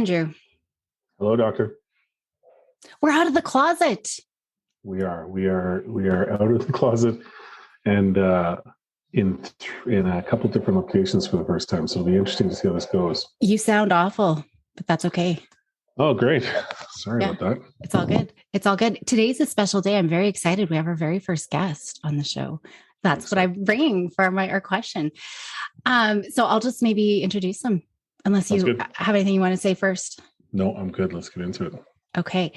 Andrew. Hello, doctor. We're out of the closet. We are out of the closet, and in a couple different locations for the first time. So it'll be interesting to see how this goes. You sound awful, but that's okay. Oh, great. Sorry about that. It's all good. It's all good. Today's a special day. I'm very excited. We have our very first guest on the show. That's what I'm bringing for our question. So I'll just maybe introduce them, unless you have anything you want to say first. No, I'm good. Let's get into it. Okay.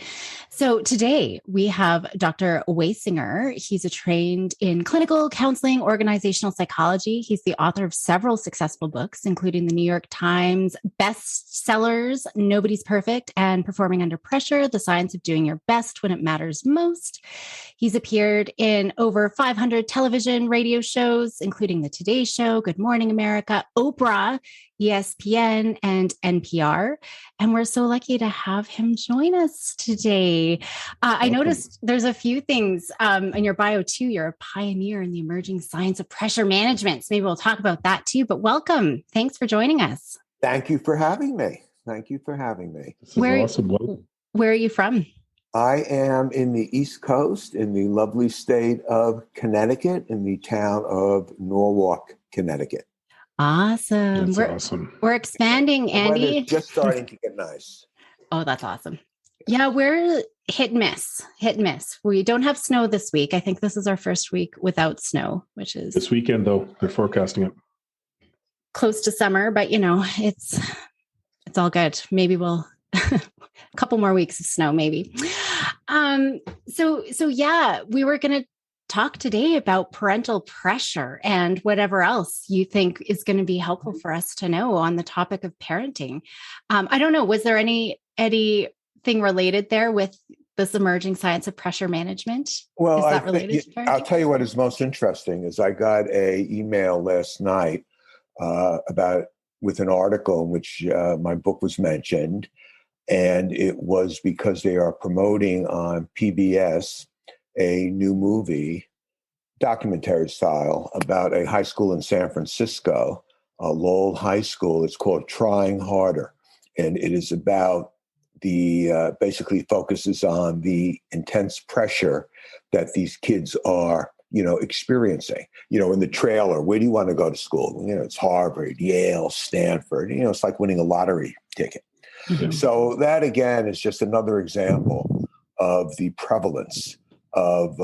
So today we have Dr. Weisinger. He's trained in clinical counseling, organizational psychology. He's the author of several successful books, including the New York Times bestsellers, Nobody's Perfect and Performing Under Pressure, The Science of Doing Your Best When It Matters Most. He's appeared in over 500 television, radio shows, including The Today Show, Good Morning America, Oprah, ESPN, and NPR. And we're so lucky to have him join us today. I noticed there's a few things in your bio too. You're a pioneer in the emerging science of pressure management. So maybe we'll talk about that too, but welcome. Thanks for joining us. Thank you for having me. This is awesome. Where are you from? I am in the East Coast, in the lovely state of Connecticut, in the town of Norwalk, Connecticut. Awesome. We're expanding, Andy. The weather's just starting to get nice. Oh, that's awesome. Yeah, we're hit and miss. We don't have snow this week. I think this is our first week without snow, which is... This weekend, though, they're forecasting it. Close to summer, but, it's all good. Maybe we'll... a couple more weeks of snow, maybe. So yeah, we were going to talk today about parental pressure and whatever else you think is going to be helpful for us to know on the topic of parenting. I don't know, was there anything related there with this emerging science of pressure management? Well, I'll tell you what is most interesting is I got an email last night with an article in which my book was mentioned, and it was because they are promoting on PBS a new movie, documentary style, about a high school in San Francisco, Lowell High School. It's called Trying Harder. And it is about basically focuses on the intense pressure that these kids are, experiencing. In the trailer, where do you want to go to school? It's Harvard, Yale, Stanford. It's like winning a lottery ticket. Mm-hmm. So that, again, is just another example of the prevalence of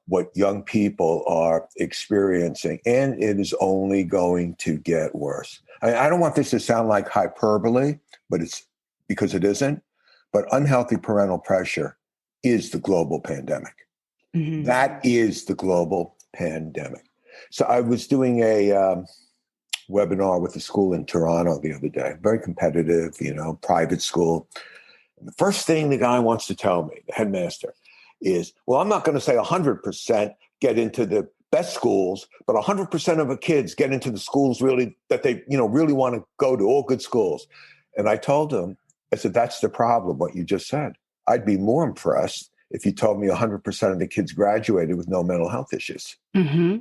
what young people are experiencing, and it is only going to get worse. I don't want this to sound like hyperbole, but it's because it isn't. But unhealthy parental pressure is the global pandemic. Mm-hmm. That is the global pandemic. So I was doing a webinar with a school in Toronto the other day, very competitive, private school. And the first thing the guy wants to tell me, the headmaster, is, well, I'm not going to say 100% get into the best schools, but 100% of the kids get into the schools really that they, really want to go to, all good schools. And I told him, I said, that's the problem, what you just said. I'd be more impressed if you told me 100% of the kids graduated with no mental health issues. Mm-hmm.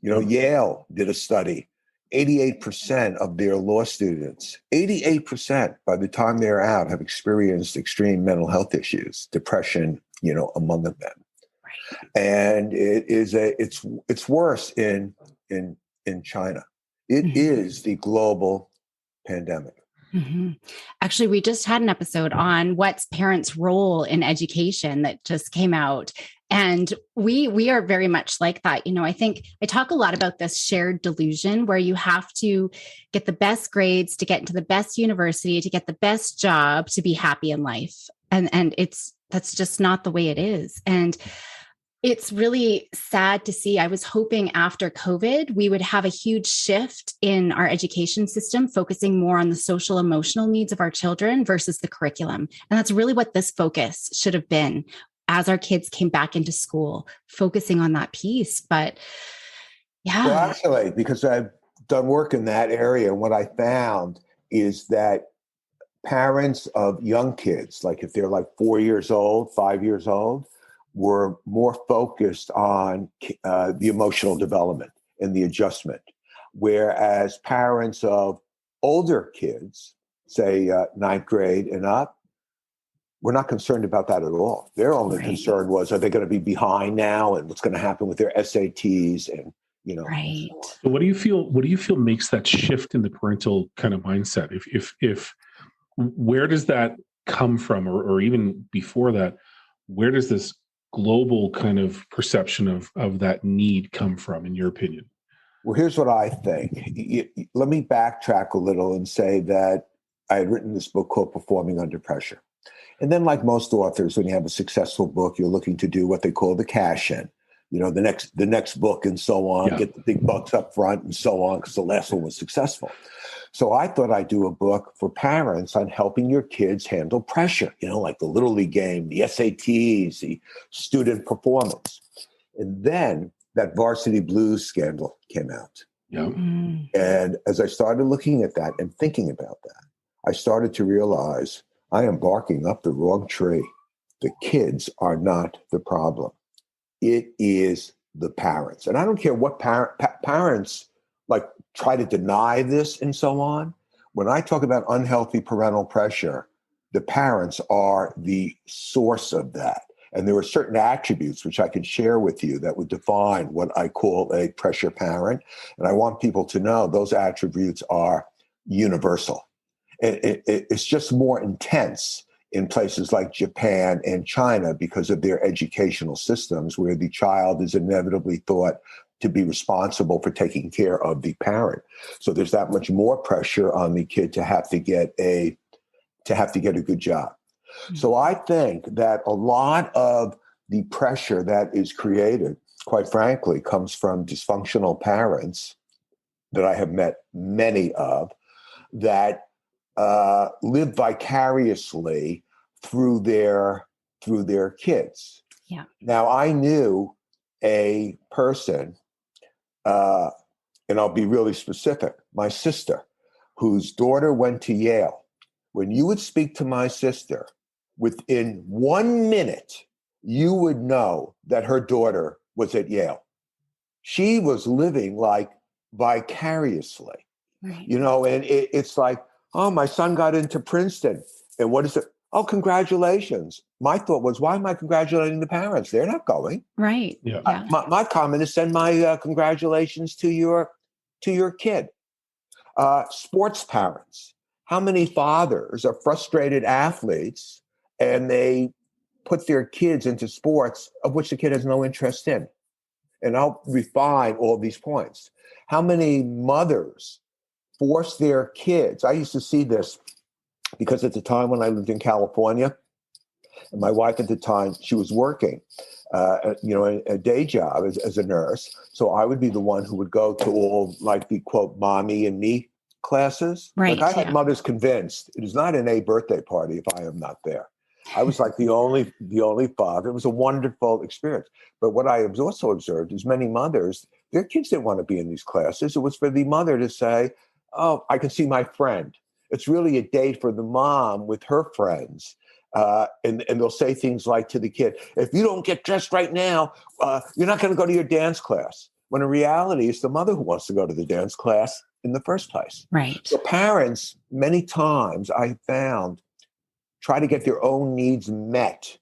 Yale did a study. 88% of their law students, 88% by the time they're out, have experienced extreme mental health issues, depression, among them. Right. And it's worse in China. It mm-hmm. is the global pandemic. Mm-hmm. Actually, we just had an episode on what's parents' role in education that just came out. And we are very much like that. I think I talk a lot about this shared delusion where you have to get the best grades to get into the best university, to get the best job, to be happy in life. And that's just not the way it is. And it's really sad to see. I was hoping after COVID, we would have a huge shift in our education system, focusing more on the social emotional needs of our children versus the curriculum. And that's really what this focus should have been as our kids came back into school, focusing on that piece. But yeah. Well, actually, because I've done work in that area, and what I found is that parents of young kids, like if they're like 4 years old, 5 years old, were more focused on the emotional development and the adjustment. Whereas parents of older kids, say ninth grade and up, we're not concerned about that at all. Their only concern was, are they going to be behind now, and what's going to happen with their SATs, and Right. So what do you feel makes that shift in the parental kind of mindset? If where does that come from, or even before that, where does this global kind of perception of that need come from, in your opinion? Well, here's what I think. Let me backtrack a little and say that I had written this book called Performing Under Pressure. And then, like most authors, when you have a successful book, you're looking to do what they call the cash in, the next book and so on, get the big bucks up front and so on, because the last one was successful. So I thought I'd do a book for parents on helping your kids handle pressure, like the Little League game, the SATs, the student performance. And then that Varsity Blues scandal came out. Yeah. And as I started looking at that and thinking about that, I started to realize I am barking up the wrong tree. The kids are not the problem. It is the parents. And I don't care what parents try to deny this and so on. When I talk about unhealthy parental pressure, the parents are the source of that. And there are certain attributes which I can share with you that would define what I call a pressure parent. And I want people to know those attributes are universal. It's just more intense in places like Japan and China because of their educational systems, where the child is inevitably thought to be responsible for taking care of the parent. So there's that much more pressure on the kid to have to get a good job. So I think that a lot of the pressure that is created, quite frankly, comes from dysfunctional parents that I have met many of, that live vicariously through their kids. Yeah. Now, I knew a person, and I'll be really specific, my sister, whose daughter went to Yale. When you would speak to my sister, within 1 minute, you would know that her daughter was at Yale. She was living vicariously, Right. and it's like, oh, my son got into Princeton. And what is it? Oh, congratulations. My thought was, why am I congratulating the parents? They're not going. Right. Yeah. My comment is, send my congratulations to your kid. Sports parents. How many fathers are frustrated athletes and they put their kids into sports of which the kid has no interest in? And I'll refine all these points. How many mothers force their kids? I used to see this because at the time when I lived in California, and my wife at the time, she was working, a day job as a nurse. So I would be the one who would go to all the quote mommy and me classes. Right. I had mothers convinced it is not an A birthday party if I am not there. I was the only father. It was a wonderful experience. But what I have also observed is many mothers, their kids didn't want to be in these classes. It was for the mother to say, oh, I can see my friend. It's really a date for the mom with her friends. And they'll say things like to the kid, if you don't get dressed right now, you're not going to go to your dance class. When in reality, it's the mother who wants to go to the dance class in the first place. Right. So parents, many times I found, try to get their own needs met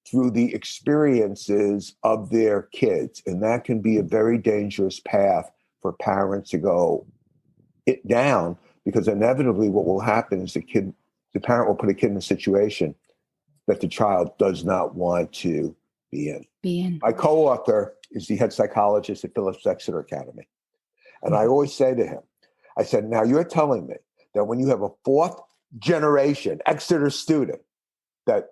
through the experiences of their kids. And that can be a very dangerous path for parents to go down, because inevitably what will happen is the parent will put a kid in a situation that the child does not want to be in. My co-author is the head psychologist at Phillips Exeter Academy. And I always say to him, I said, now you're telling me that when you have a fourth generation Exeter student, that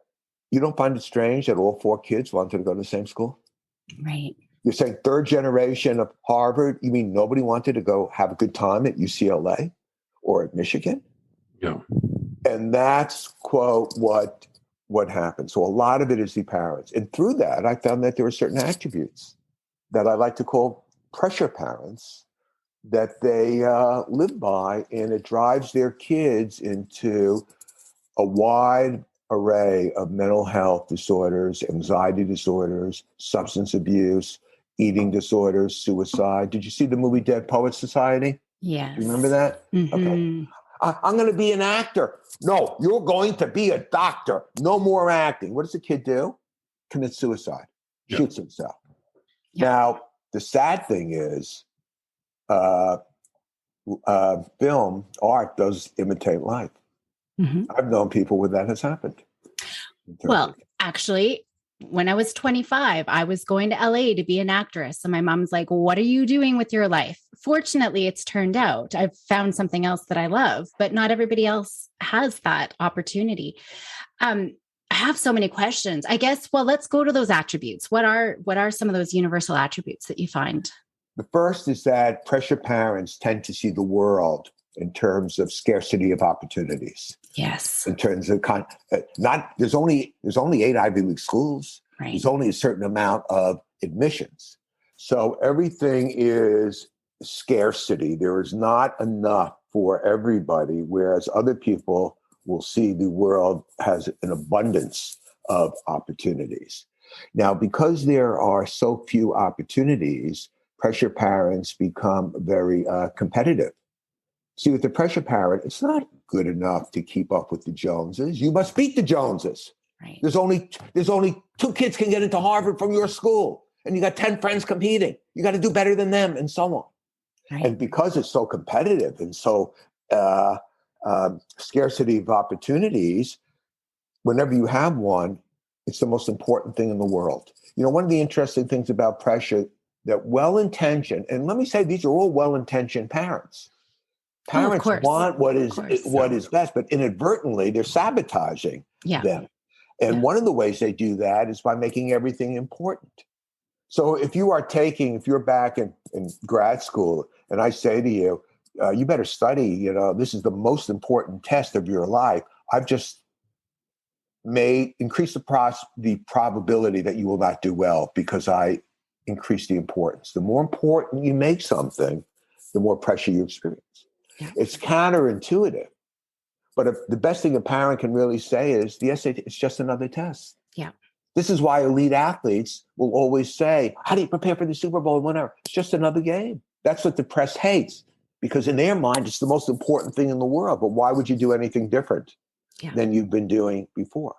you don't find it strange that all four kids wanted to go to the same school? Right. You're saying third generation of Harvard, you mean nobody wanted to go have a good time at UCLA or at Michigan? Yeah. And that's, quote, what happened. So a lot of it is the parents. And through that, I found that there were certain attributes that I like to call pressure parents that they live by, and it drives their kids into a wide array of mental health disorders, anxiety disorders, substance abuse, eating disorders, suicide. Did you see the movie Dead Poets Society? Yes. Do you remember that? Mm-hmm. Okay. I'm going to be an actor. No, you're going to be a doctor. No more acting. What does the kid do? Commits suicide, shoots himself. Yeah. Now, the sad thing is, film, art does imitate life. Mm-hmm. I've known people where that has happened. Well, actually, when I was 25, I was going to LA to be an actress. And my mom's like, what are you doing with your life? Fortunately, it's turned out I've found something else that I love, but not everybody else has that opportunity. I have so many questions. I guess, well, let's go to those attributes. What are some of those universal attributes that you find? The first is that pressure parents tend to see the world in terms of scarcity of opportunities. Yes. In terms of there's only 8 Ivy League schools. Right. There's only a certain amount of admissions. So everything is scarcity. There is not enough for everybody, whereas other people will see the world has an abundance of opportunities. Now, because there are so few opportunities, pressure parents become very competitive. See, with the pressure parent, it's not good enough to keep up with the Joneses. You must beat the Joneses. Right. There's only 2 kids can get into Harvard from your school, and you got 10 friends competing. You got to do better than them, and so on. Right. And because it's so competitive and so scarcity of opportunities, whenever you have one, it's the most important thing in the world. You know, one of the interesting things about pressure that well-intentioned, and let me say, these are all well-intentioned parents. Parents want what is best, but inadvertently they're sabotaging them. And one of the ways they do that is by making everything important. So if you're back in grad school and I say to you, you better study, this is the most important test of your life, I've just increase the probability that you will not do well because I increase the importance. The more important you make something, the more pressure you experience. Yeah. It's counterintuitive, but if the best thing a parent can really say is the SAT, it's just another test. Yeah. This is why elite athletes will always say, how do you prepare for the Super Bowl and whatever? It's just another game. That's what the press hates, because in their mind, it's the most important thing in the world. But why would you do anything different than you've been doing before?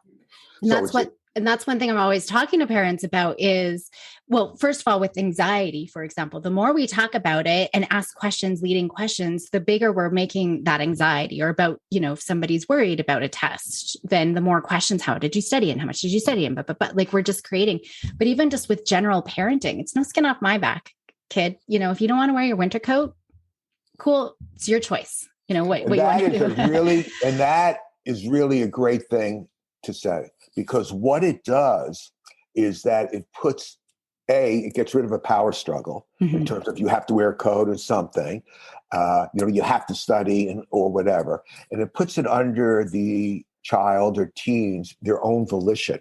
And that's one thing I'm always talking to parents about is, well, first of all, with anxiety, for example, the more we talk about it and ask questions, leading questions, the bigger we're making that anxiety, or about, if somebody's worried about a test, then the more questions, how did you study and how much did you study? And but like we're just creating, but even just with general parenting, it's no skin off my back, kid. If you don't want to wear your winter coat, cool. It's your choice. What you want to do. And that is really a great thing to say. Because what it does is that it gets rid of a power struggle in terms of you have to wear a coat or something, you have to study or whatever. And it puts it under the child or teens, their own volition.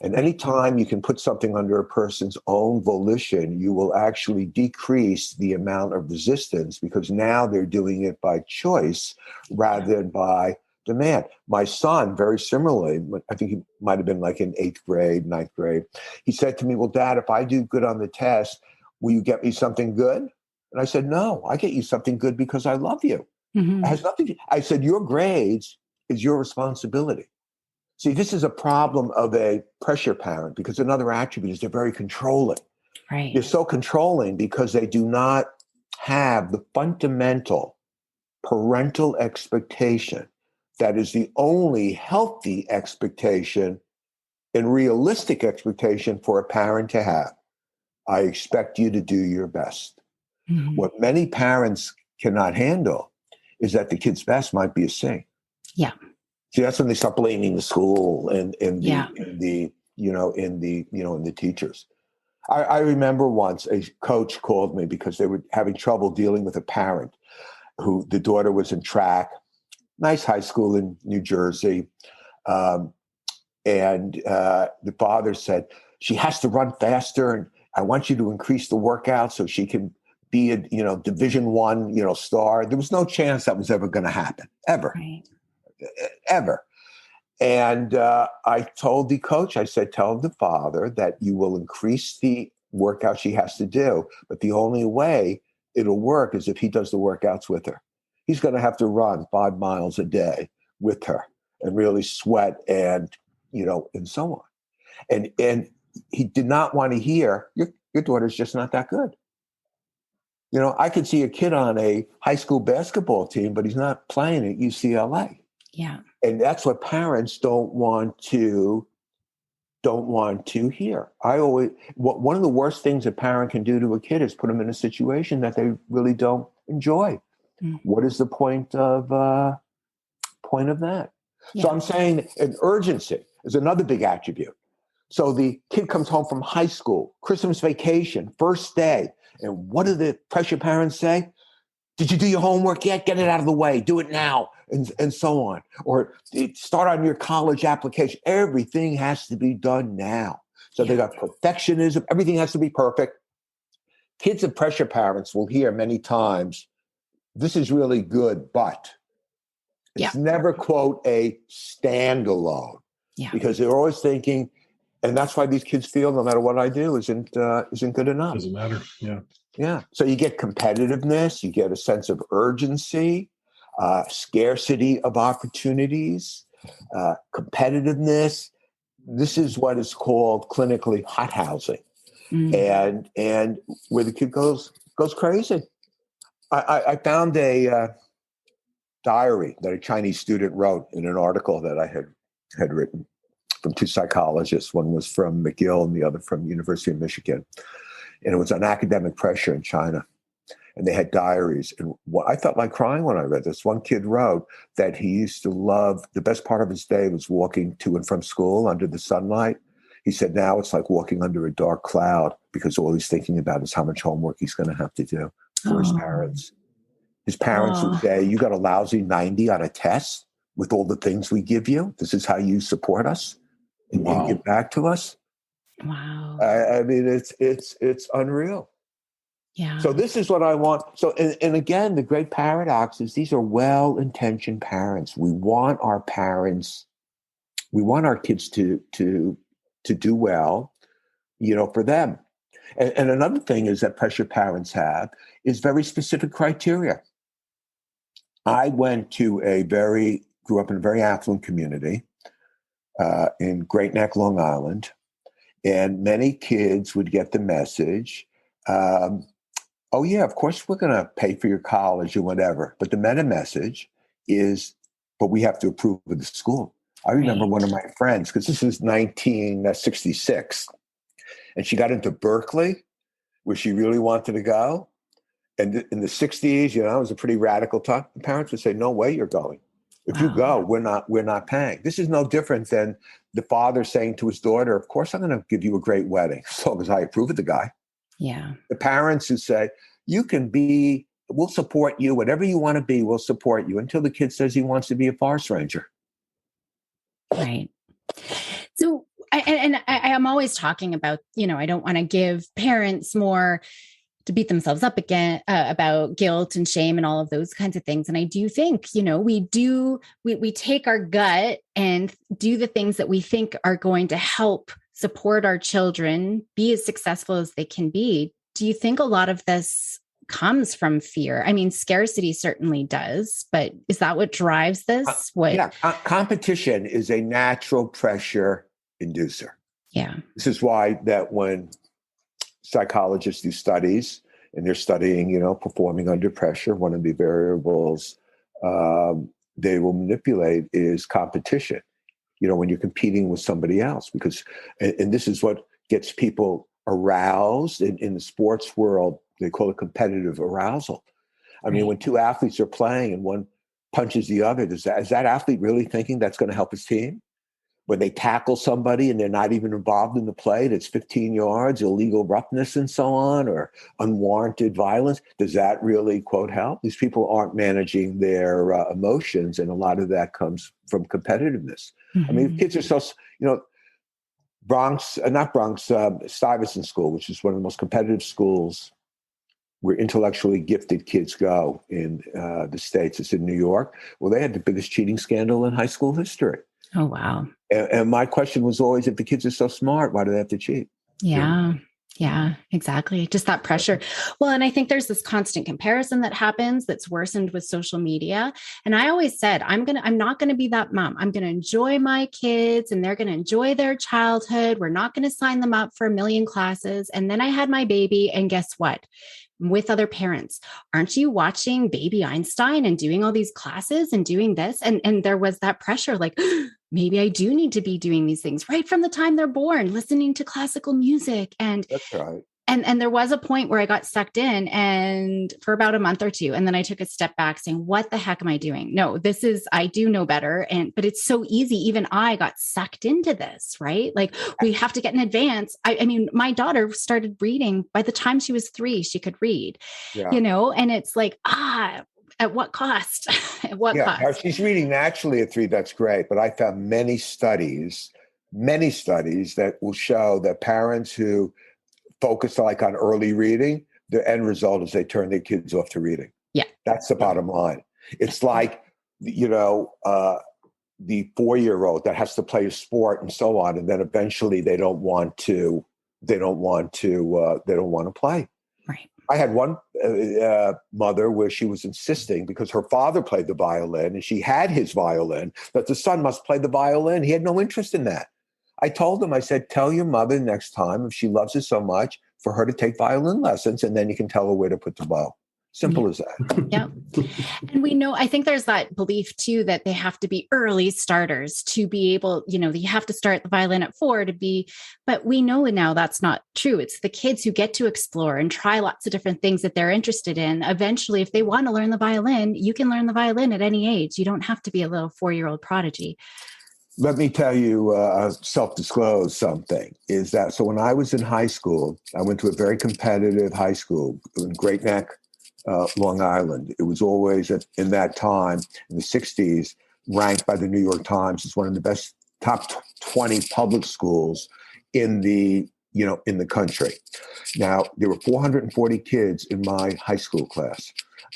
And anytime you can put something under a person's own volition, you will actually decrease the amount of resistance, because now they're doing it by choice rather than by demand. My son, very similarly, I think he might have been like in 8th grade, 9th grade. He said to me, well, Dad, if I do good on the test, will you get me something good? And I said, no, I get you something good because I love you. Mm-hmm. It has nothing I said, your grades is your responsibility. See, this is a problem of a pressure parent, because another attribute is they're very controlling. Right. They're so controlling because they do not have the fundamental parental expectation that is the only healthy expectation and realistic expectation for a parent to have. I expect you to do your best. Mm-hmm. What many parents cannot handle is that the kid's best might be a C. Yeah. See, that's when they start blaming the school and the teachers. I remember once a coach called me because they were having trouble dealing with a parent who the daughter was in track, nice high school in New Jersey. And the father said, she has to run faster, and I want you to increase the workout so she can be a, Division I, star. There was no chance that was ever going to happen, ever, right. Ever. And I told the coach, I said, tell the father that you will increase the workout she has to do, but the only way it'll work is if he does the workouts with her. he's going to have to run 5 miles a day with her and really sweat and so on. And he did not want to hear, your daughter's just not that good. I could see a kid on a high school basketball team, but he's not playing at UCLA. Yeah. And that's what parents don't want to hear. One of the worst things a parent can do to a kid is put them in a situation that they really don't enjoy. Mm-hmm. What is the point of that? Yeah. So I'm saying an urgency is another big attribute. So the kid comes home from high school, Christmas vacation, first day. And what do the pressure parents say? Did you do your homework yet? Get it out of the way. Do it now. And so on. Or start on your college application. Everything has to be done now. So they got perfectionism. Everything has to be perfect. Kids of pressure parents will hear many times, this is really good, but it's never, quote, a standalone. Yeah. Because they're always thinking, and that's why these kids feel no matter what I do isn't good enough. Doesn't matter. Yeah. Yeah. So you get competitiveness, you get a sense of urgency, scarcity of opportunities, competitiveness. This is what is called clinically hothousing. Mm. And where the kid goes crazy. I found a diary that a Chinese student wrote in an article that I had written from 2 psychologists. One was from McGill and the other from the University of Michigan. And it was on academic pressure in China. And they had diaries. And I felt like crying when I read this. One kid wrote that he used to love, the best part of his day was walking to and from school under the sunlight. He said now it's like walking under a dark cloud because all he's thinking about is how much homework he's going to have to do for his parents. His parents would say, you got a lousy 90 on a test with all the things we give you. This is how you support us and give back to us. Wow. I mean, it's unreal. Yeah. So this is what I want. So, and again, the great paradox is these are well-intentioned parents. We want our kids to do well, for them. And another thing is that pressure parents have is very specific criteria. I grew up in a very affluent community in Great Neck, Long Island, and many kids would get the message, oh yeah, of course we're going to pay for your college or whatever. But the meta message is, but we have to approve of the school. I remember one of my friends, because this was 1966, and she got into Berkeley, where she really wanted to go. And in the 60s, it was a pretty radical talk. The parents would say, no way you're going. If you go, we're not paying. This is no different than the father saying to his daughter, of course I'm going to give you a great wedding, as long as I approve of the guy. Yeah. The parents who say, we'll support you, whatever you want to be, we'll support you, until the kid says he wants to be a forest ranger. Right. So, I'm always talking about, I don't want to give parents more to beat themselves up again about guilt and shame and all of those kinds of things. And I do think, we take our gut and do the things that we think are going to help support our children be as successful as they can be. Do you think a lot of this comes from fear? I mean, scarcity certainly does, but is that what drives this? Competition is a natural pressure inducer. Yeah. This is why that when psychologists do studies and they're studying, performing under pressure, one of the variables they will manipulate is competition. When you're competing with somebody else, and this is what gets people aroused in the sports world. They call it competitive arousal. I mean, when two athletes are playing and one punches the other, is that athlete really thinking that's going to help his team? When they tackle somebody and they're not even involved in the play, that's 15 yards, illegal roughness and so on, or unwarranted violence, does that really, quote, help? These people aren't managing their emotions, and a lot of that comes from competitiveness. Mm-hmm. I mean, kids are so, Stuyvesant School, which is one of the most competitive schools where intellectually gifted kids go in the States. It's in New York. Well, they had the biggest cheating scandal in high school history. Oh, wow. And my question was always, if the kids are so smart, why do they have to cheat? Yeah. Yeah, exactly. Just that pressure. Well, and I think there's this constant comparison that happens that's worsened with social media. And I always said, I'm not going to be that mom. I'm going to enjoy my kids and they're going to enjoy their childhood. We're not going to sign them up for a million classes. And then I had my baby. And guess what? With other parents, aren't you watching baby Einstein and doing all these classes and doing this? And there was that pressure, like, maybe I do need to be doing these things right from the time they're born, listening to classical music. And That's right. and there was a point where I got sucked in and for about a month or two. And then I took a step back saying, what the heck am I doing? No, I do know better. But it's so easy. Even I got sucked into this, right? Like we have to get in advance. I mean, my daughter started reading by the time she was 3, she could read, Yeah. and it's like, at what cost? At what cost? Now she's reading naturally at 3. That's great. But I found many studies that will show that parents who focus like on early reading, the end result is they turn their kids off to reading. Yeah. That's the bottom line. It's like, the 4-year-old that has to play a sport and so on. And then eventually they don't want to play. Right. I had one mother where she was insisting, because her father played the violin and she had his violin, that the son must play the violin. He had no interest in that. I told him, I said, tell your mother next time, if she loves it so much, for her to take violin lessons, and then you can tell her where to put the bow. Simple as that. Yeah. And we know, I think there's that belief too, that they have to be early starters to be able, you have to start the violin at 4 to be, but we know now that's not true. It's the kids who get to explore and try lots of different things that they're interested in. Eventually, if they want to learn the violin, you can learn the violin at any age. You don't have to be a little 4-year-old prodigy. Let me tell you, self-disclose something, is that, so when I was in high school, I went to a very competitive high school in Great Neck, Long Island. It was always in that time, in the 60s, ranked by the New York Times as one of the best top 20 public schools in the country. Now, there were 440 kids in my high school class.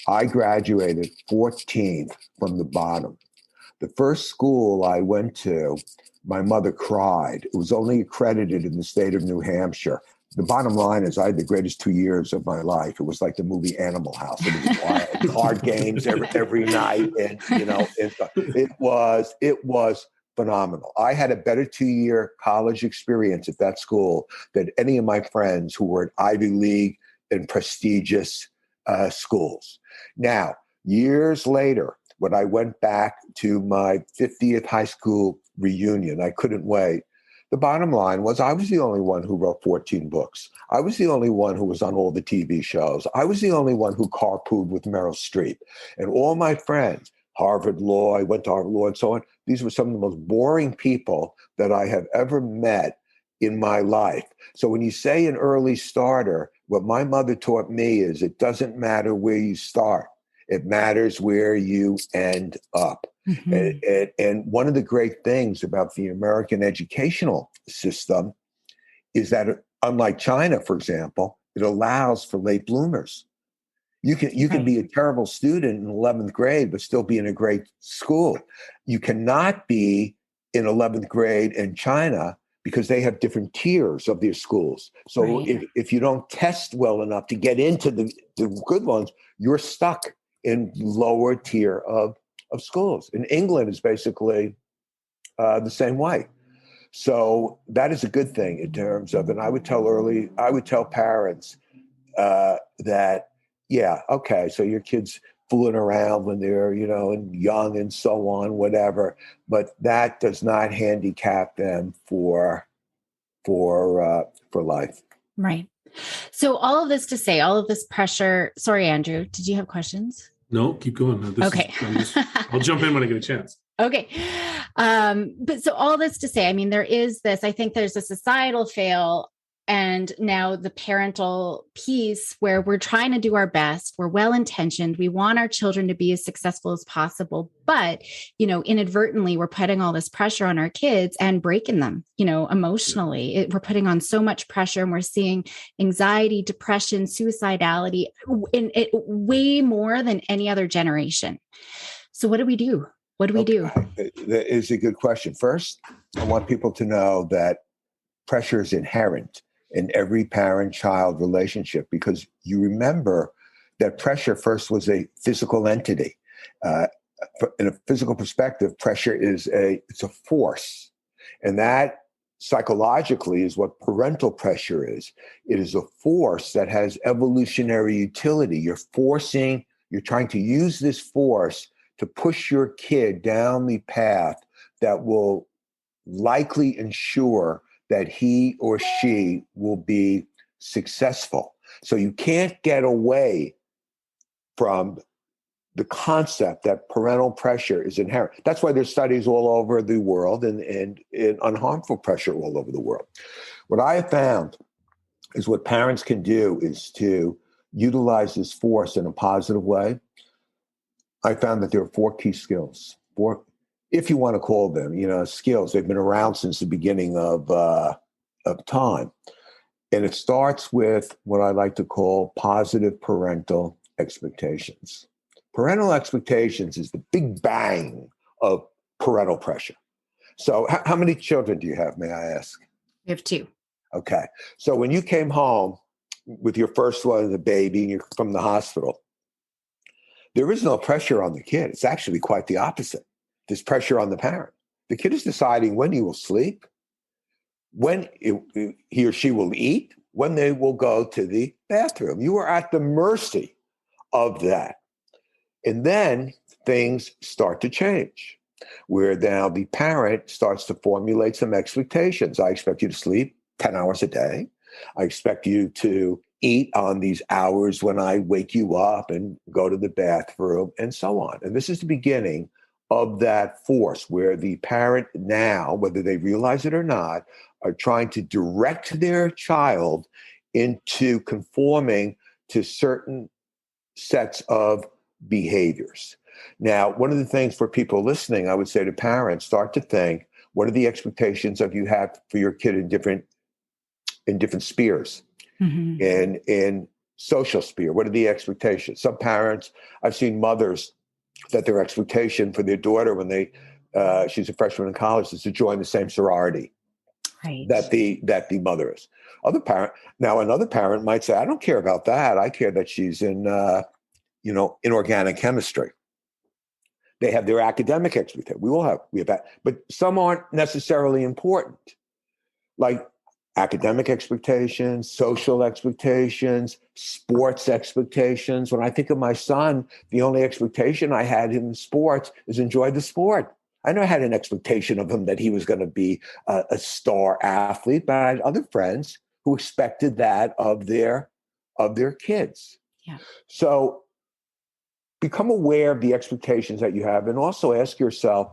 I graduated 14th from the bottom. The first school I went to, my mother cried. It was only accredited in the state of New Hampshire. The bottom line is I had the greatest 2 years of my life. It was like the movie Animal House. It was wild. Card games every night. And, it was phenomenal. I had a better 2-year college experience at that school than any of my friends who were at Ivy League and prestigious schools. Now, years later, when I went back to my 50th high school reunion, I couldn't wait. The bottom line was I was the only one who wrote 14 books. I was the only one who was on all the TV shows. I was the only one who carpooled with Meryl Streep. And all my friends, Harvard Law, I went to Harvard Law and so on, these were some of the most boring people that I have ever met in my life. So when you say an early starter, what my mother taught me is it doesn't matter where you start. It matters where you end up. Mm-hmm. And one of the great things about the American educational system is that, unlike China, for example, it allows for late bloomers. You can be a terrible student in 11th grade, but still be in a great school. You cannot be in 11th grade in China because they have different tiers of their schools. So if you don't test well enough to get into the good ones, you're stuck in lower tier of schools. In England, is basically the same way. So that is a good thing in terms of, and I would tell parents that, yeah, okay, so your kid's fooling around when they're, and young and so on, whatever, but that does not handicap them for life. Right. So all of this to say, all of this pressure. Sorry, Andrew, did you have questions? No, keep going. Okay. I'll jump in when I get a chance. Okay. But so all this to say, I mean, I think there's a societal fail and now the parental piece where we're trying to do our best. We're well-intentioned. We want our children to be as successful as possible, but, inadvertently we're putting all this pressure on our kids and breaking them, emotionally. We're putting on so much pressure and we're seeing anxiety, depression, suicidality in it way more than any other generation. So what do we do? What do we do? That is a good question. First, I want people to know that pressure is inherent in every parent-child relationship, because you remember that pressure first was a physical entity. In a physical perspective, pressure it's a force. And that psychologically is what parental pressure is. It is a force that has evolutionary utility. You're trying to use this force to push your kid down the path that will likely ensure that he or she will be successful. So you can't get away from the concept that parental pressure is inherent. That's why there's studies all over the world and on harmful pressure all over the world. What I have found is what parents can do is to utilize this force in a positive way. I found that there are 4 key skills, if you want to call them, skills. They've been around since the beginning of time. And it starts with what I like to call positive parental expectations. Parental expectations is the big bang of parental pressure. So how many children do you have, may I ask? We have 2. Okay. So when you came home with your first one, the baby, and you're from the hospital, there is no pressure on the kid. It's actually quite the opposite. There's pressure on the parent. The kid is deciding when he will sleep, when he or she will eat, when they will go to the bathroom. You are at the mercy of that. And then things start to change, where now the parent starts to formulate some expectations. I expect you to sleep 10 hours a day. I expect you to eat on these hours when I wake you up and go to the bathroom, and so on. And this is the beginning of that force where the parent now, whether they realize it or not, are trying to direct their child into conforming to certain sets of behaviors. Now, one of the things for people listening, I would say to parents, start to think, what are the expectations that you have for your kid in different spheres? Mm-hmm. In social sphere, what are the expectations? Some parents, I've seen mothers that their expectation for their daughter when she's a freshman in college is to join the same sorority. Right. That the mother is. Another parent might say, I don't care about that. I care that she's in inorganic chemistry. They have their academic expectations. We have that, but some aren't necessarily important. Like academic expectations, social expectations, sports expectations. When I think of my son, the only expectation I had in sports is enjoy the sport. I never had an expectation of him that he was going to be a star athlete, but I had other friends who expected that of their kids. Yeah. So become aware of the expectations that you have, and also ask yourself,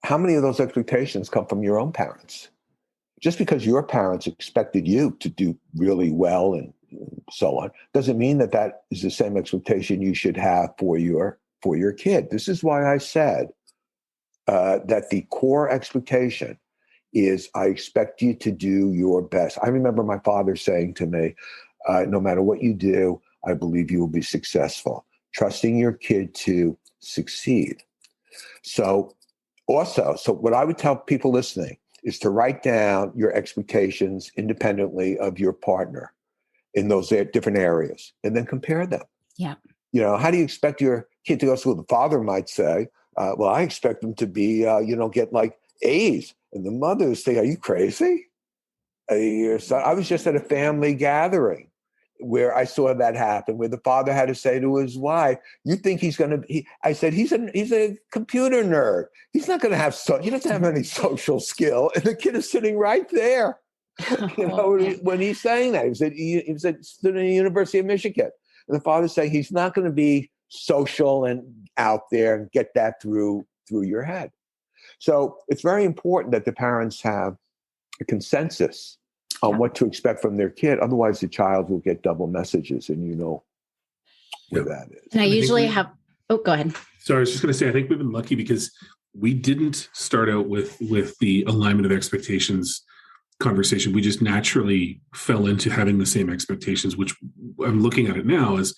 how many of those expectations come from your own parents? Just because your parents expected you to do really well and so on, doesn't mean that is the same expectation you should have for your kid. This is why I said that the core expectation is, I expect you to do your best. I remember my father saying to me, no matter what you do, I believe you will be successful. Trusting your kid to succeed. So what I would tell people listening is to write down your expectations independently of your partner in those different areas, and then compare them. Yeah. How do you expect your kid to go to school? The father might say, well, I expect them to be, get like A's. And the mothers say, are you crazy? I was just at a family gathering where I saw that happen, where the father had to say to his wife, you think he's going to be, I said, he's a computer nerd. He's not going to have, he doesn't have any social skill. And the kid is sitting right there, when he's saying that. He was a student at the University of Michigan. And the father's saying he's not going to be social and out there and get that through your head. So it's very important that the parents have a consensus on what to expect from their kid. Otherwise, the child will get double messages, and where that is. And I usually have, go ahead. So I was just going to say, I think we've been lucky because we didn't start out with the alignment of expectations conversation. We just naturally fell into having the same expectations, which I'm looking at it now as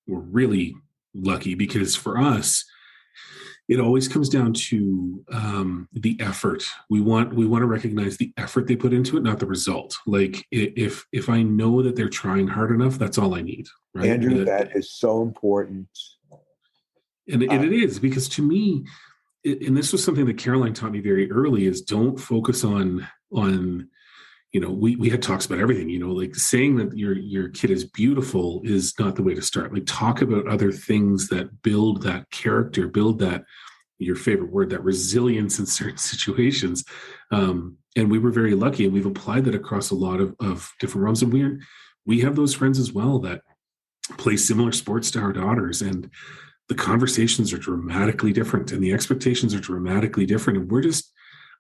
we're really lucky, because for us, It always comes down to the effort. We want to recognize the effort they put into it, not the result. Like if I know that they're trying hard enough, that's all I need, right? Andrew, that is so important. And it is, because to me, and this was something that Caroline taught me very early, is don't focus on we had talks about everything, like saying that your kid is beautiful is not the way to start. Like, talk about other things that build that character, build that, your favorite word, that resilience in certain situations. And we were very lucky, and we've applied that across a lot of different realms. And we have those friends as well that play similar sports to our daughters, and the conversations are dramatically different and the expectations are dramatically different. And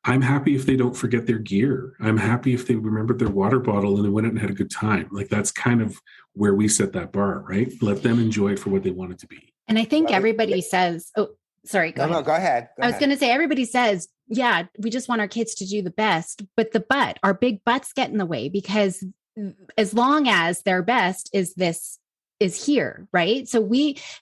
I'm happy if they don't forget their gear. I'm happy if they remembered their water bottle and they went out and had a good time. Like, that's kind of where we set that bar, right? Let them enjoy it for what they want it to be. And I think everybody says, oh, sorry, go ahead. No, go ahead. I was going to say, everybody says, yeah, we just want our kids to do the best, but our big butts get in the way, because as long as their best is here, right? So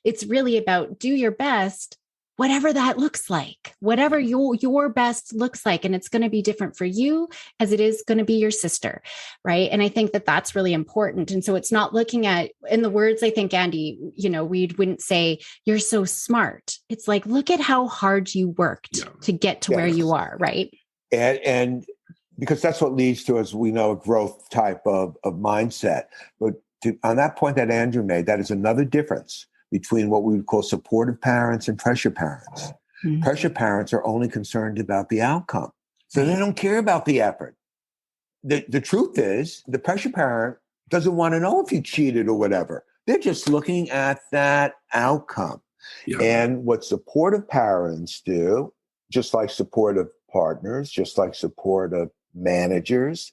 it's really about do your best, whatever that looks like, whatever your best looks like. And it's going to be different for you as it is going to be your sister. Right. And I think that that's really important. And so it's not looking at, in the words, I think, Andy, we wouldn't say you're so smart. It's like, look at how hard you worked to get to where you are. Right. And because that's what leads to, as we know, a growth type of mindset. But on that point that Andrew made, that is another difference between what we would call supportive parents and pressure parents. Mm-hmm. Pressure parents are only concerned about the outcome. So they don't care about the effort. The truth is, the pressure parent doesn't want to know if you cheated or whatever. They're just looking at that outcome. Yeah. And what supportive parents do, just like supportive partners, just like supportive managers,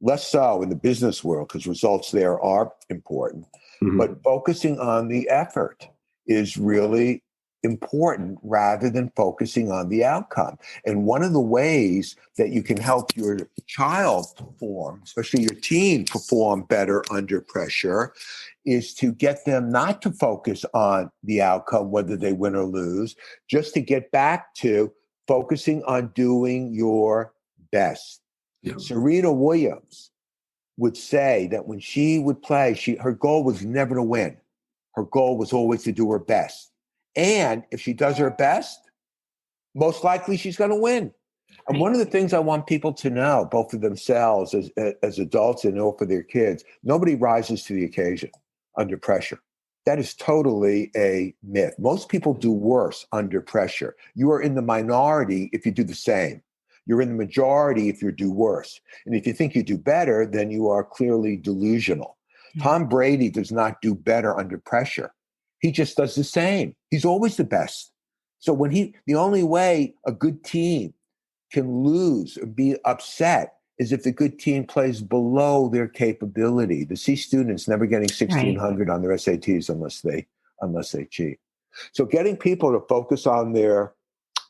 less so in the business world because results there are important. Mm-hmm. But focusing on the effort is really important rather than focusing on the outcome. And one of the ways that you can help your child perform, especially your teen perform better under pressure, is to get them not to focus on the outcome, whether they win or lose, just to get back to focusing on doing your best. Yeah. Serena Williams would say that when she would play, her goal was never to win. Her goal was always to do her best. And if she does her best, most likely she's going to win. And one of the things I want people to know, both for themselves as adults and for their kids, nobody rises to the occasion under pressure. That is totally a myth. Most people do worse under pressure. You are in the minority if you do the same. You're in the majority if you do worse. And if you think you do better, then you are clearly delusional. Mm-hmm. Tom Brady does not do better under pressure. He just does the same. He's always the best. So the only way a good team can lose or be upset is if the good team plays below their capability. To see students never getting 1,600 on their SATs unless they cheat. So getting people to focus on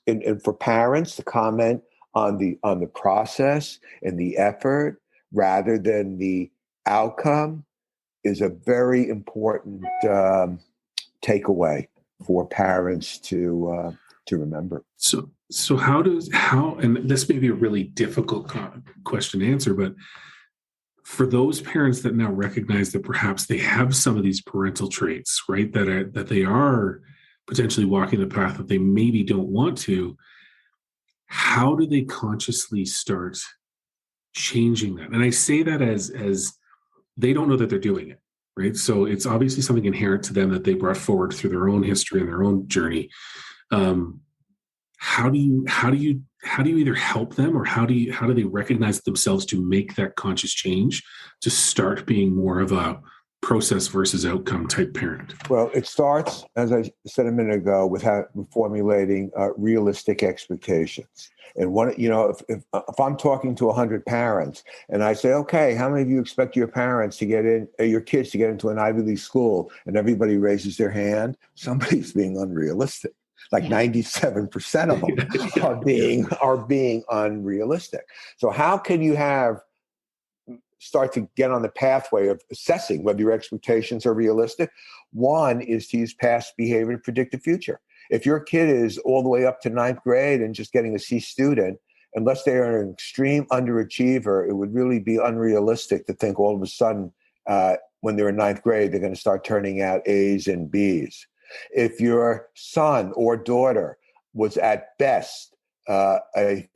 and for parents to comment on the process and the effort rather than the outcome is a very important takeaway for parents to remember. So how and this may be a really difficult question to answer, but for those parents that now recognize that perhaps they have some of these parental traits, right, that they are potentially walking the path that they maybe don't want to, how do they consciously start changing that? And I say that as they don't know that they're doing it, right? So it's obviously something inherent to them that they brought forward through their own history and their own journey. How do you either help them, or how do they recognize themselves to make that conscious change to start being more of a process versus outcome type parent? Well, it starts, as I said a minute ago, with formulating realistic expectations. And if I'm talking to 100 parents and I say, okay, how many of you expect your kids to get into an Ivy League school, and everybody raises their hand, somebody's being unrealistic. Like 97% of them are being unrealistic. So how can you start to get on the pathway of assessing whether your expectations are realistic? One is to use past behavior to predict the future. If your kid is all the way up to ninth grade and just getting a C student, unless they are an extreme underachiever, it would really be unrealistic to think all of a sudden when they're in ninth grade, they're going to start turning out A's and B's. If your son or daughter was at best a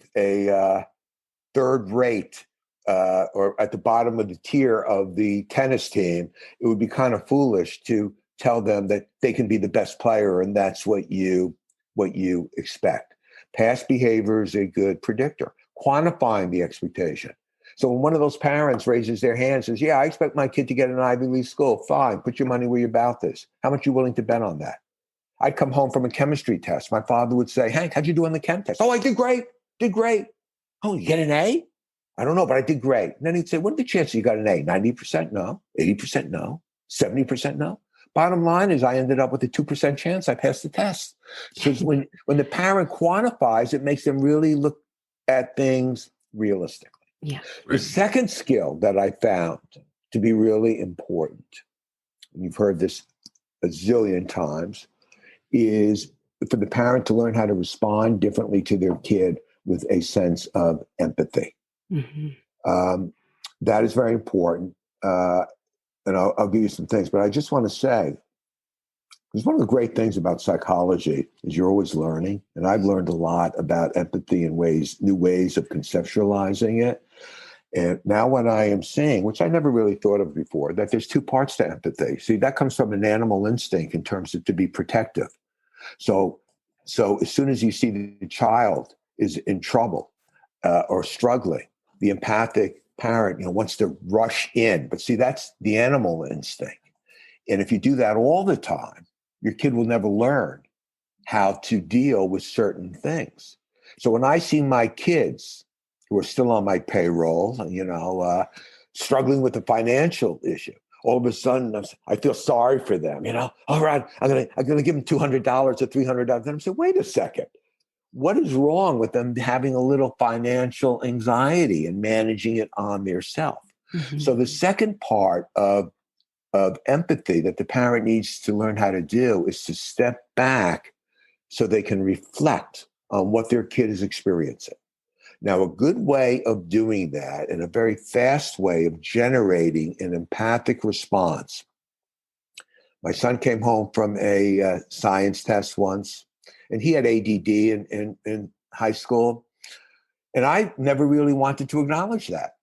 third rate or at the bottom of the tier of the tennis team, it would be kind of foolish to tell them that they can be the best player and that's what you expect. Past behavior is a good predictor. Quantifying the expectation. So when one of those parents raises their hand and says, yeah, I expect my kid to get an Ivy League school, fine, put your money where your mouth is. How much are you willing to bet on that? I'd come home from a chemistry test. My father would say, Hank, how'd you do on the chem test? Oh, I did great. Oh, you get an A? I don't know, but I did great. And then he'd say, what are the chances you got an A? 90% no, 80% no, 70% no. Bottom line is I ended up with a 2% chance I passed the test. So when the parent quantifies, it makes them really look at things realistically. Yeah. The second skill that I found to be really important, and you've heard this a zillion times, is for the parent to learn how to respond differently to their kid with a sense of empathy. Mm-hmm. That is very important. And I'll give you some things, but I just want to say, because one of the great things about psychology is you're always learning. And I've learned a lot about empathy and new ways of conceptualizing it. And now what I am seeing, which I never really thought of before, that there's two parts to empathy. See, that comes from an animal instinct in terms of to be protective. So as soon as you see the child is in trouble or struggling, the empathic parent, wants to rush in. But see, that's the animal instinct. And if you do that all the time, your kid will never learn how to deal with certain things. So when I see my kids who are still on my payroll, struggling with a financial issue, all of a sudden I feel sorry for them. All right, I'm gonna give them $200 or $300. Then I'm saying, wait a second. What is wrong with them having a little financial anxiety and managing it on their self? Mm-hmm. So the second part of empathy that the parent needs to learn how to do is to step back so they can reflect on what their kid is experiencing. Now, a good way of doing that and a very fast way of generating an empathic response. My son came home from a science test once, and he had ADD in high school. And I never really wanted to acknowledge that.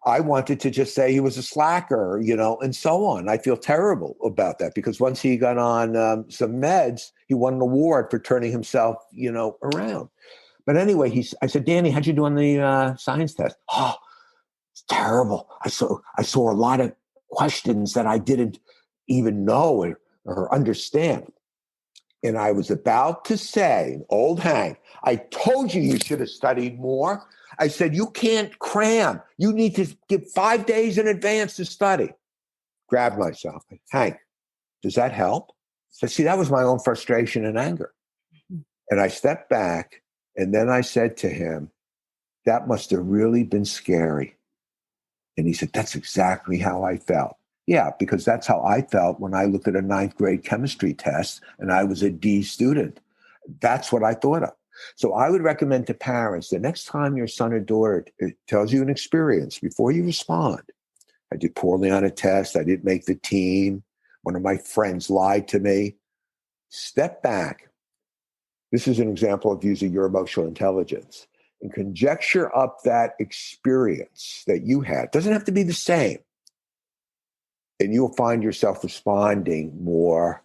I wanted to just say he was a slacker, and so on. I feel terrible about that because once he got on some meds, he won an award for turning himself, around. But anyway, I said, Danny, how'd you do on the science test? Oh, it's terrible. I saw a lot of questions that I didn't even know or understand. And I was about to say, old Hank, I told you should have studied more. I said, you can't cram. You need to give 5 days in advance to study. Grabbed myself. Hank, does that help? So see, that was my own frustration and anger. And I stepped back and then I said to him, that must have really been scary. And he said, that's exactly how I felt. Yeah, because that's how I felt when I looked at a ninth grade chemistry test and I was a D student. That's what I thought of. So I would recommend to parents, the next time your son or daughter tells you an experience, before you respond, I did poorly on a test, I didn't make the team, one of my friends lied to me, step back. This is an example of using your emotional intelligence and conjecture up that experience that you had. It doesn't have to be the same. And you'll find yourself responding more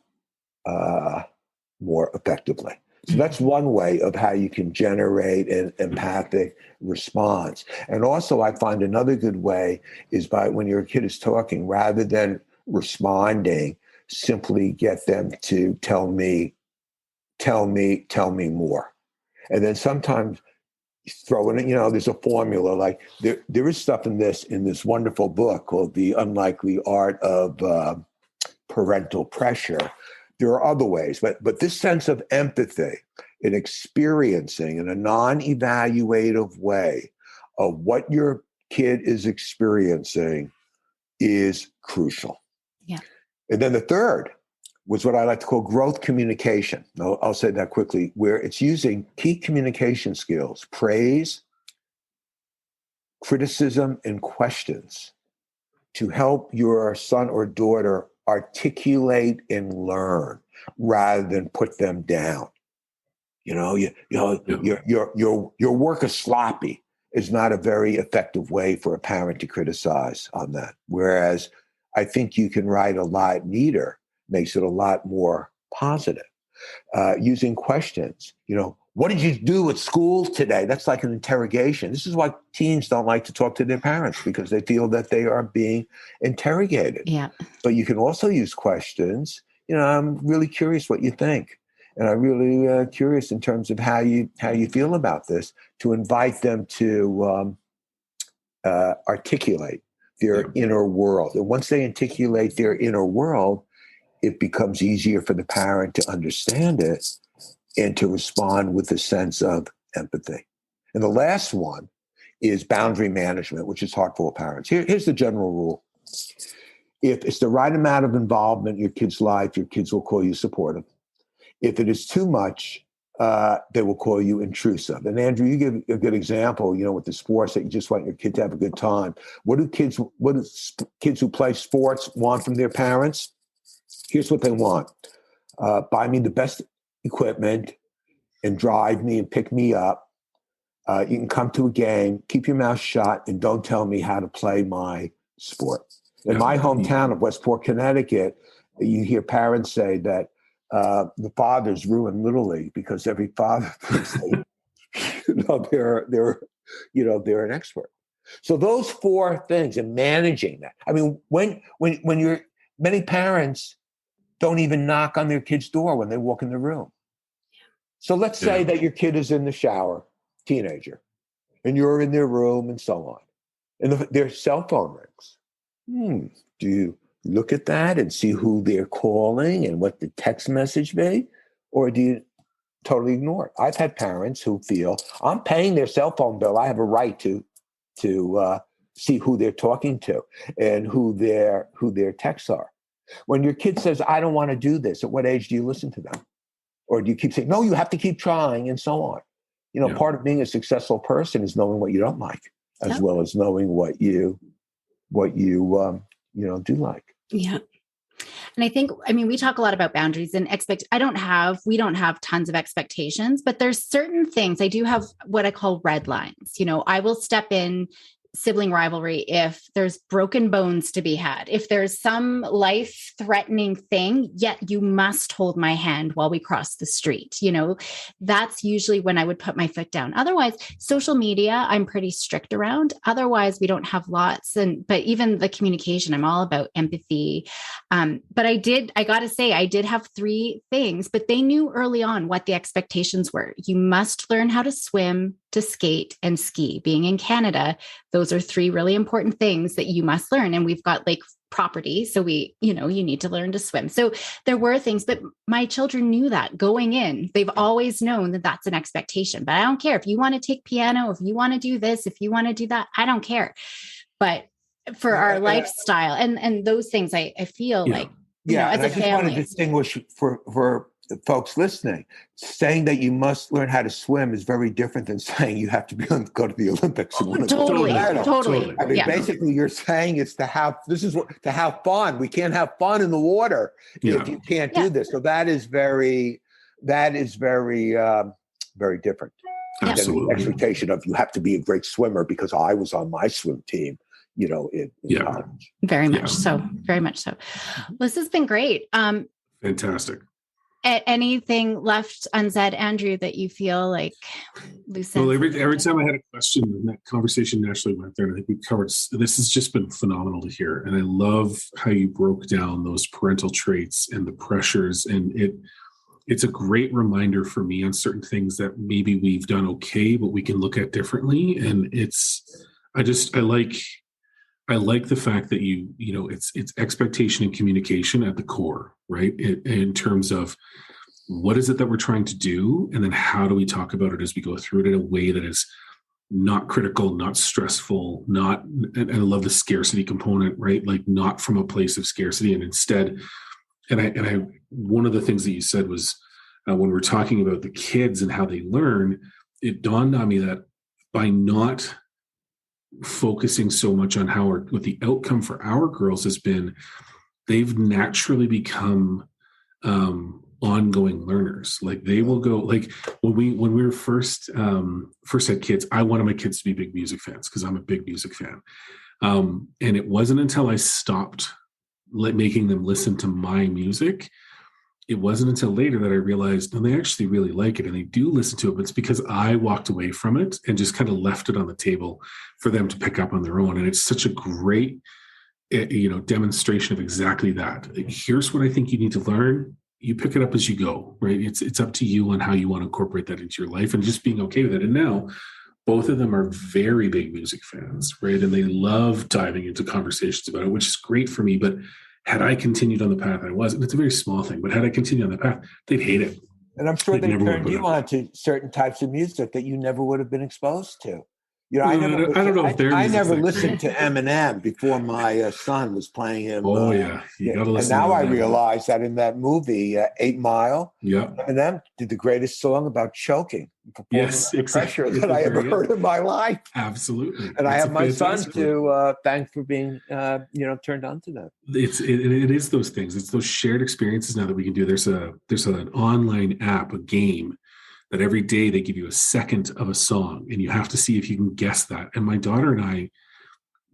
effectively. So that's one way of how you can generate an empathic response. And also I find another good way is by when your kid is talking, rather than responding, simply get them to tell me more. And then sometimes throw in, there's a formula, like there is stuff in this wonderful book called The Unlikely Art of Parental Pressure. There are other ways, but this sense of empathy in experiencing in a non-evaluative way of what your kid is experiencing is crucial. Yeah. And then the third was what I like to call growth communication. I'll say that quickly, where it's using key communication skills, praise, criticism, and questions to help your son or daughter articulate and learn rather than put them down. Your work is sloppy is not a very effective way for a parent to criticize on that. Whereas I think you can write a lot neater, makes it a lot more positive. Using questions, what did you do at school today? That's like an interrogation. This is why teens don't like to talk to their parents, because they feel that they are being interrogated. Yeah. But you can also use questions. I'm really curious what you think. And I'm really curious in terms of how you feel about this, to invite them to articulate their inner world. And once they articulate their inner world, it becomes easier for the parent to understand it and to respond with a sense of empathy. And the last one is boundary management, which is hard for parents. Here's the general rule. If it's the right amount of involvement in your kid's life, your kids will call you supportive. If it is too much, they will call you intrusive. And Andrew, you give a good example, with the sports, that you just want your kid to have a good time. What do kids who play sports want from their parents? Here's what they want. Buy me the best equipment and drive me and pick me up. You can come to a game, keep your mouth shut, and don't tell me how to play my sport. In my hometown of Westport, Connecticut, you hear parents say that the fathers ruin Little League because every father thinks they're an expert. So those four things, and managing that. I mean, when many parents don't even knock on their kid's door when they walk in the room. So let's say that your kid is in the shower, teenager, and you're in their room and so on, and their cell phone rings. Do you look at that and see who they're calling and what the text message be? Or do you totally ignore it? I've had parents who feel, I'm paying their cell phone bill, I have a right to see who they're talking to and who their texts are. When your kid says, I don't want to do this, at what age do you listen to them? Or do you keep saying, no, you have to keep trying, and so on? Part of being a successful person is knowing what you don't like, as well as knowing what you do like. Yeah. And I think, we talk a lot about boundaries and we don't have tons of expectations, but there's certain things. I do have what I call red lines. I will step in sibling rivalry if there's broken bones to be had, if there's some life-threatening thing, yet you must hold my hand while we cross the street. That's usually when I would put my foot down. Otherwise, social media, I'm pretty strict around. Otherwise, we don't have lots. But even the communication, I'm all about empathy. But I got to say, I did have 3 things, but they knew early on what the expectations were. You must learn how to swim, to skate, and ski. Being in Canada, those are 3 really important things that you must learn. And we've got lake property. So you need to learn to swim. So there were things, but my children knew that going in. They've always known that that's an expectation. But I don't care if you want to take piano, if you want to do this, if you want to do that, I don't care. But for our lifestyle and those things, I feel like, as a family. I just want to distinguish for folks listening, saying that you must learn how to swim is very different than saying you have to go to the Olympics. Totally. I mean, basically, you're saying it's to have fun. We can't have fun in the water if you can't do this. So that is very, very different. Absolutely. Than the expectation of you have to be a great swimmer because I was on my swim team. In college. Very much so. Very much so. This has been great. Fantastic. Anything left unsaid, Andrew, that you feel like loose ends? Well, every time I had a question, and that conversation naturally went there, and I think we covered. This has just been phenomenal to hear, and I love how you broke down those parental traits and the pressures, and it's a great reminder for me on certain things that maybe we've done okay, but we can look at differently, and I like the fact that it's expectation and communication at the core, right? In terms of what is it that we're trying to do, and then how do we talk about it as we go through it in a way that is not critical, not stressful, and I love the scarcity component, right? Like not from a place of scarcity, and instead One of the things that you said was when we're talking about the kids and how they learn, it dawned on me that by not focusing so much on what the outcome for our girls has been, they've naturally become ongoing learners. Like they will go, like when we were first had kids, I wanted my kids to be big music fans because I'm a big music fan. And it wasn't until I stopped making them listen to my music, it wasn't until later that I realized, no, they actually really like it and they do listen to it, but it's because I walked away from it and just kind of left it on the table for them to pick up on their own. And it's such a great, demonstration of exactly that. Like, here's what I think you need to learn. You pick it up as you go, right? It's up to you on how you want to incorporate that into your life and just being okay with it. And now both of them are very big music fans, right? And they love diving into conversations about it, which is great for me. But had I continued on the path I was, and it's a very small thing, but had I continued on the path, they'd hate it. And I'm sure they turned you on to certain types of music that you never would have been exposed to. I never listened to Eminem before my son was playing him. Oh, yeah. You gotta listen. And now I realize that in that movie, 8 Mile, yeah, Eminem did the greatest song about choking. Yes, exactly. Pressure that I ever heard in my life. Absolutely. And I have my son to thank for being, turned on to that. It is those things. It's those shared experiences now that we can do. There's an online app, a game, that every day they give you a second of a song and you have to see if you can guess that. And my daughter and I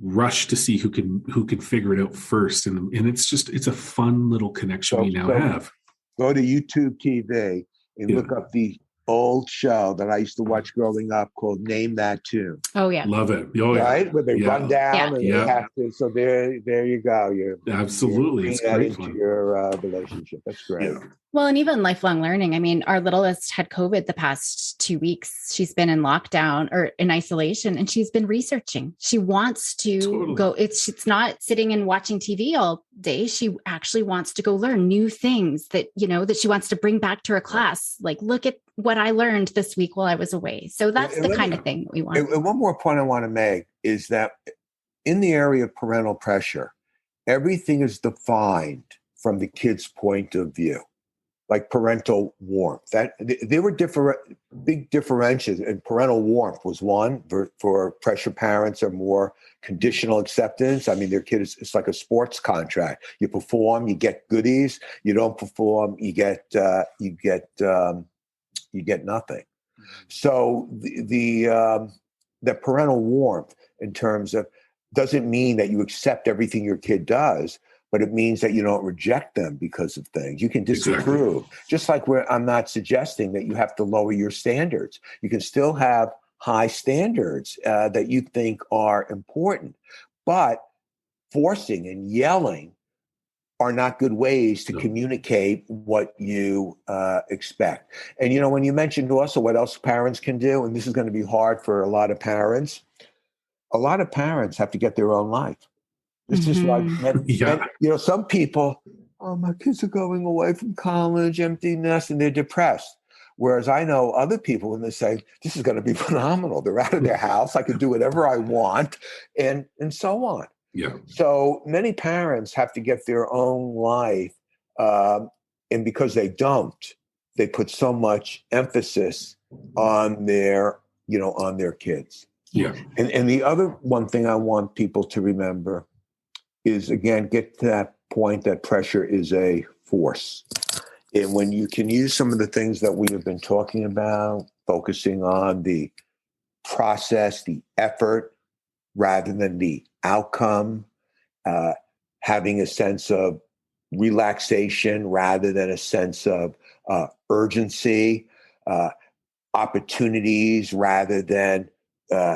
rush to see who can figure it out first. And it's a fun little connection we now have. Go to YouTube TV and look up the old show that I used to watch growing up called Name That Tune. Oh, yeah. Love it. Oh, yeah. Right? Where they run down and they have to. So there you go. Absolutely. It's great into your relationship. That's great. Yeah. Well, and even lifelong learning. I mean, our littlest had COVID the past 2 weeks. She's been in lockdown or in isolation, and she's been researching. She wants to go. It's not sitting and watching TV all day. She actually wants to go learn new things that she wants to bring back to her class. Like, look at what I learned this week while I was away. So that's the kind of thing that we want. And one more point I want to make is that in the area of parental pressure, everything is defined from the kid's point of view. Like parental warmth. That there were big differentials, and parental warmth was one. For pressure parents are more conditional acceptance. I mean, their kid it's like a sports contract. You perform, you get goodies. You don't perform, you get nothing. So the parental warmth in terms of doesn't mean that you accept everything your kid does, but it means that you don't reject them because of things. You can disapprove. Exactly. Just like I'm not suggesting that you have to lower your standards. You can still have high standards that you think are important, but forcing and yelling are not good ways to communicate what you expect. And, when you mentioned also what else parents can do, and this is going to be hard for a lot of parents have to get their own life. It's just like, some people, my kids are going away from college, empty nest, and they're depressed. Whereas I know other people, when they say, this is going to be phenomenal. They're out of their house. I can do whatever I want, and so on. Yeah. So many parents have to get their own life. And because they don't, they put so much emphasis on their kids. Yeah. And the other one thing I want people to remember is, again, get to that point that pressure is a force. And when you can use some of the things that we have been talking about, focusing on the process, the effort, rather than the outcome, having a sense of relaxation rather than a sense of urgency, opportunities rather than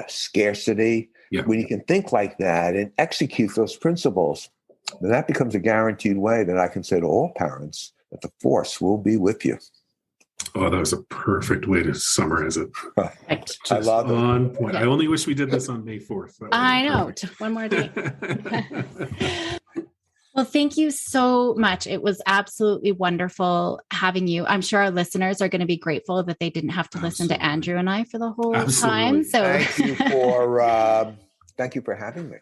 scarcity. Yeah. When you can think like that and execute those principles, then that becomes a guaranteed way that I can say to all parents that the force will be with you. Oh, that was a perfect way to summarize it. I love it. On point. Yeah. I only wish we did this on May 4th. I know. One more day. Well, thank you so much. It was absolutely wonderful having you. I'm sure our listeners are going to be grateful that they didn't have to listen to Andrew and I for the whole time. So thank you for having me.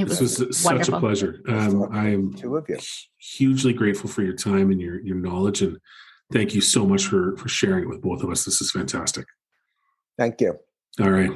This was such a pleasure. I am two of you. Hugely grateful for your time and your knowledge, and thank you so much for sharing it with both of us. This is fantastic. Thank you. All right.